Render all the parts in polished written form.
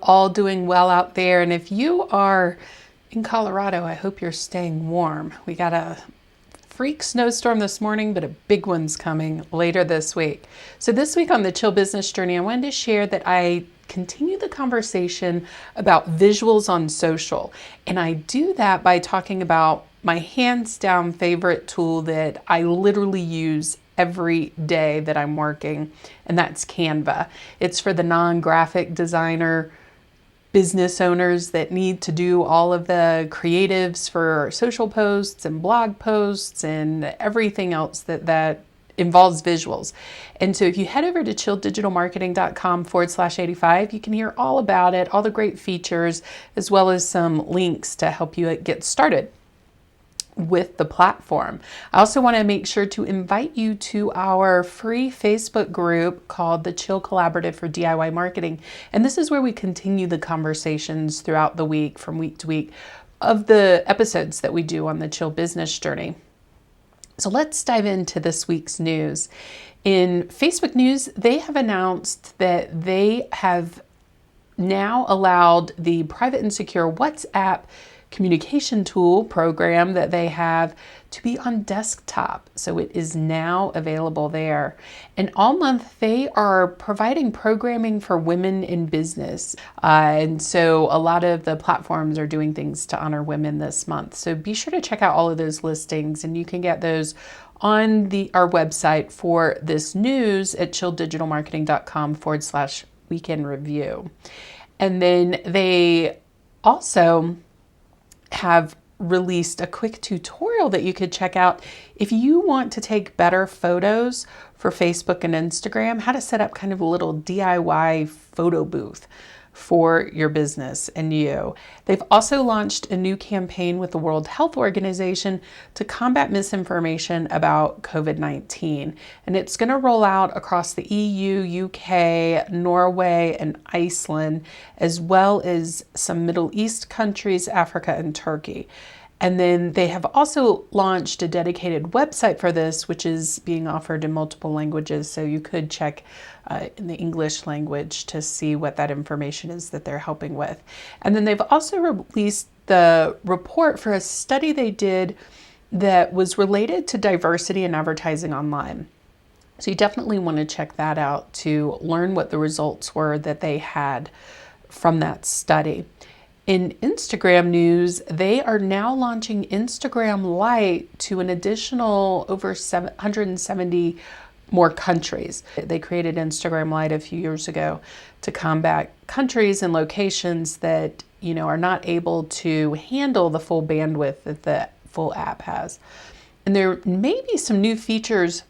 all doing well out there. And if you are in Colorado, I hope you're staying warm. We got a freak snowstorm this morning, but a big one's coming later this week. So this week on the Chill Business Journey, I wanted to share that I continue the conversation about visuals on social. And I do that by talking about my hands down favorite tool that I literally use every day that I'm working, and that's Canva. It's for the non-graphic designer business owners that need to do all of the creatives for social posts and blog posts and everything else that involves visuals. And so if you head over to chilldigitalmarketing.com/85, you can hear all about it, all the great features, as well as some links to help you get started with the platform. I also want to make sure to invite you to our free Facebook group called the Chill Collaborative for DIY Marketing. And this is where we continue the conversations throughout the week, from week to week, of the episodes that we do on the Chill Business Journey. So let's dive into this week's news. In Facebook news, they have announced that they have now allowed the private and secure WhatsApp communication tool program that they have to be on desktop. So it is now available there. And all month they are providing programming for women in business. And so a lot of the platforms are doing things to honor women this month. So be sure to check out all of those listings, and you can get those on our website for this news at chilldigitalmarketing.com/weekend review. And then they also have released a quick tutorial that you could check out if you want to take better photos for Facebook and Instagram, how to set up kind of a little DIY photo booth for your business and you. They've also launched a new campaign with the World Health Organization to combat misinformation about COVID-19. And it's going to roll out across the EU, UK, Norway, and Iceland, as well as some Middle East countries, Africa, and Turkey. And then they have also launched a dedicated website for this, which is being offered in multiple languages. So you could check in the English language to see what that information is that they're helping with. And then they've also released the report for a study they did that was related to diversity in advertising online. So you definitely want to check that out to learn what the results were that they had from that study. In Instagram news, they are now launching Instagram Lite to an additional over 170 more countries. They created Instagram Lite a few years ago to combat countries and locations that, are not able to handle the full bandwidth that the full app has. And there may be some new features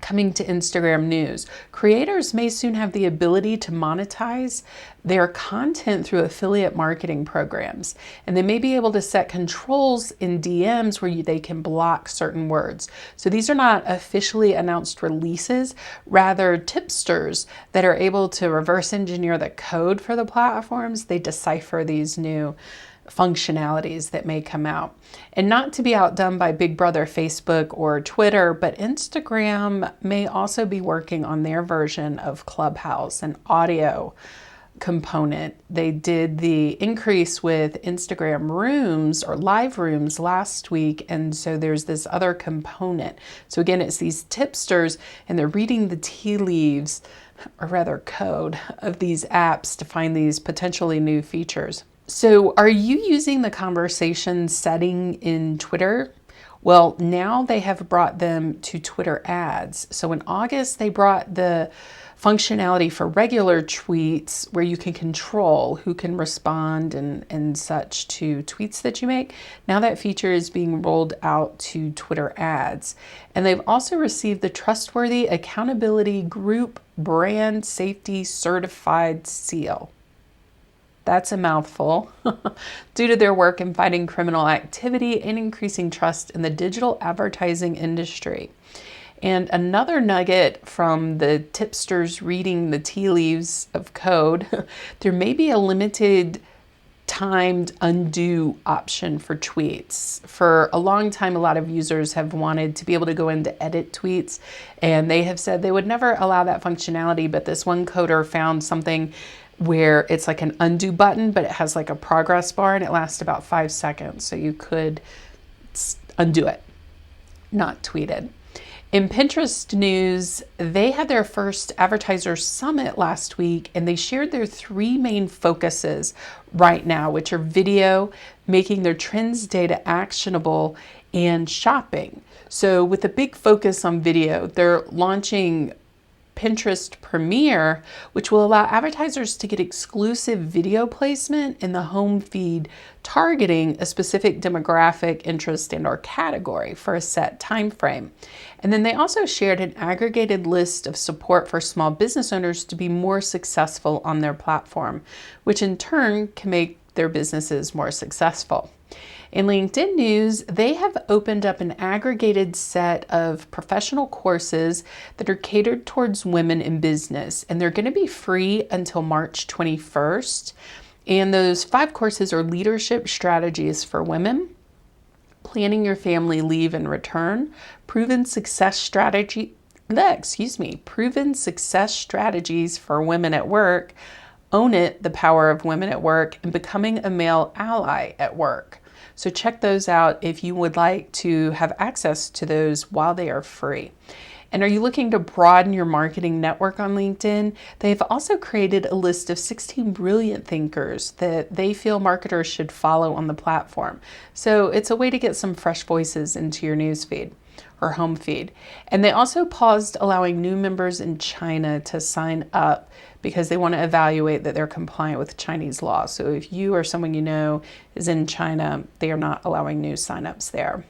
coming to Instagram news. Creators may soon have the ability to monetize their content through affiliate marketing programs. And they may be able to set controls in DMs where they can block certain words. So these are not officially announced releases, rather tipsters that are able to reverse engineer the code for the platforms. They decipher these new functionalities that may come out. And not to be outdone by Big Brother Facebook or Twitter, but Instagram may also be working on their version of Clubhouse, an audio component. They did the increase with Instagram rooms or live rooms last week, and so there's this other component. So again, it's these tipsters, and they're reading the tea leaves, or rather code, of these apps to find these potentially new features. So are you using the conversation setting in Twitter? Well, now they have brought them to Twitter ads. So in August, they brought the functionality for regular tweets where you can control who can respond and such to tweets that you make. Now that feature is being rolled out to Twitter ads. And they've also received the Trustworthy Accountability Group Brand Safety Certified seal. That's a mouthful. Due to their work in fighting criminal activity and increasing trust in the digital advertising industry. And another nugget from the tipsters reading the tea leaves of code, there may be a limited timed undo option for tweets. For a long time, a lot of users have wanted to be able to go in to edit tweets, and they have said they would never allow that functionality, but this one coder found something where it's like an undo button, but it has like a progress bar and it lasts about 5 seconds. So you could undo it, not tweet it. In Pinterest news, they had their first advertiser summit last week, and they shared their 3 main focuses right now, which are video, making their trends data actionable, and shopping. So with a big focus on video, they're launching Pinterest Premiere, which will allow advertisers to get exclusive video placement in the home feed, targeting a specific demographic, interest, and/or category for a set time frame. And then they also shared an aggregated list of support for small business owners to be more successful on their platform, which in turn can make their businesses more successful. In LinkedIn news, they have opened up an aggregated set of professional courses that are catered towards women in business, and they're going to be free until March 21st. And those 5 courses are leadership strategies for women, planning your family leave and return, proven success strategies for women at work, own it, the power of women at work, and becoming a male ally at work. So check those out if you would like to have access to those while they are free. And are you looking to broaden your marketing network on LinkedIn? They've also created a list of 16 brilliant thinkers that they feel marketers should follow on the platform. So it's a way to get some fresh voices into your newsfeed or home feed. And they also paused allowing new members in China to sign up because they want to evaluate that they're compliant with Chinese law. So if you or someone you know is in China, they are not allowing new signups there.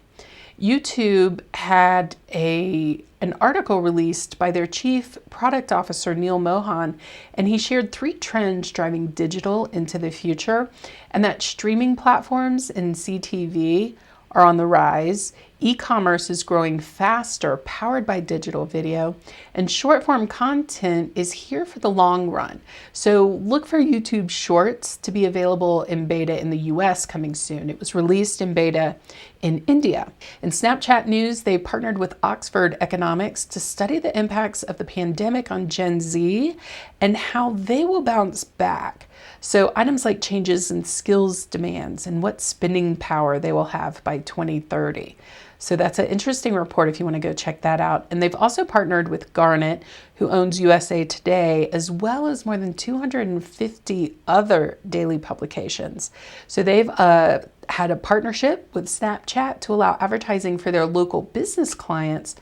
YouTube had an article released by their chief product officer, Neil Mohan, and he shared 3 trends driving digital into the future, and that streaming platforms and CTV are on the rise. E-commerce is growing faster, powered by digital video, and short-form content is here for the long run. So look for YouTube Shorts to be available in beta in the US coming soon. It was released in beta in India. In Snapchat news, they partnered with Oxford Economics to study the impacts of the pandemic on Gen Z and how they will bounce back. So items like changes in skills demands and what spending power they will have by 2030. So that's an interesting report if you want to go check that out. And they've also partnered with Garnet, who owns USA Today, as well as more than 250 other daily publications. So they've had a partnership with Snapchat to allow advertising for their local business clients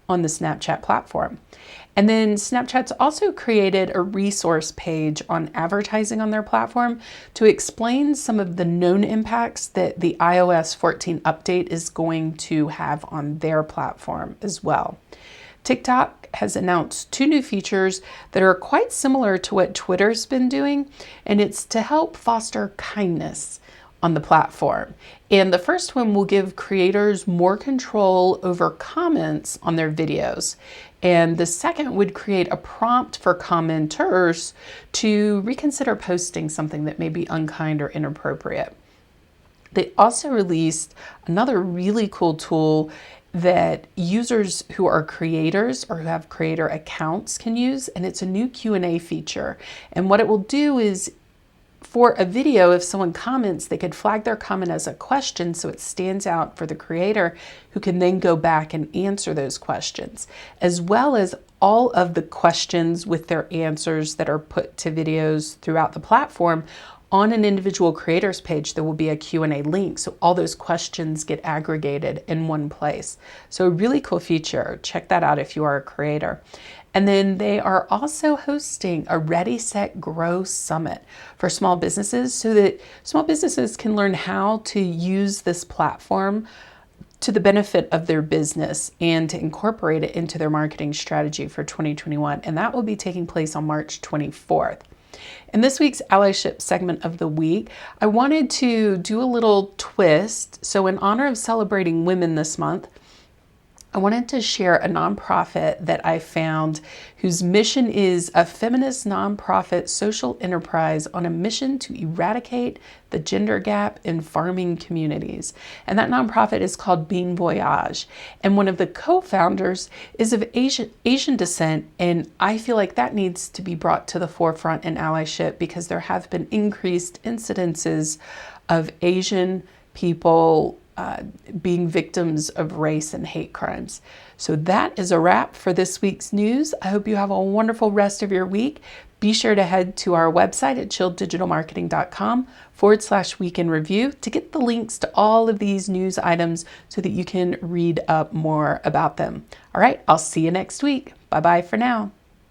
on the Snapchat platform. And then Snapchat's also created a resource page on advertising on their platform to explain some of the known impacts that the iOS 14 update is going to have on their platform as well. TikTok has announced 2 new features that are quite similar to what Twitter's been doing, and it's to help foster kindness on the platform. And the first one will give creators more control over comments on their videos. And the second would create a prompt for commenters to reconsider posting something that may be unkind or inappropriate. They also released another really cool tool that users who are creators or who have creator accounts can use, and it's a new Q&A feature. And what it will do is, for a video, if someone comments, they could flag their comment as a question so it stands out for the creator, who can then go back and answer those questions, as well as all of the questions with their answers that are put to videos throughout the platform. On an individual creator's page, there will be a Q&A link, so all those questions get aggregated in one place. So a really cool feature. Check that out if you are a creator. And then they are also hosting a Ready, Set, Grow Summit for small businesses so that small businesses can learn how to use this platform to the benefit of their business and to incorporate it into their marketing strategy for 2021. And that will be taking place on March 24th. In this week's Allyship segment of the week, I wanted to do a little twist. So in honor of celebrating women this month, I wanted to share a nonprofit that I found whose mission is a feminist nonprofit social enterprise on a mission to eradicate the gender gap in farming communities. And that nonprofit is called Bean Voyage. And one of the co-founders is of Asian descent. And I feel like that needs to be brought to the forefront in allyship because there have been increased incidences of Asian people being victims of race and hate crimes. So that is a wrap for this week's news. I hope you have a wonderful rest of your week. Be sure to head to our website at chilleddigitalmarketing.com/week in review to get the links to all of these news items so that you can read up more about them. All right, I'll see you next week. Bye-bye for now.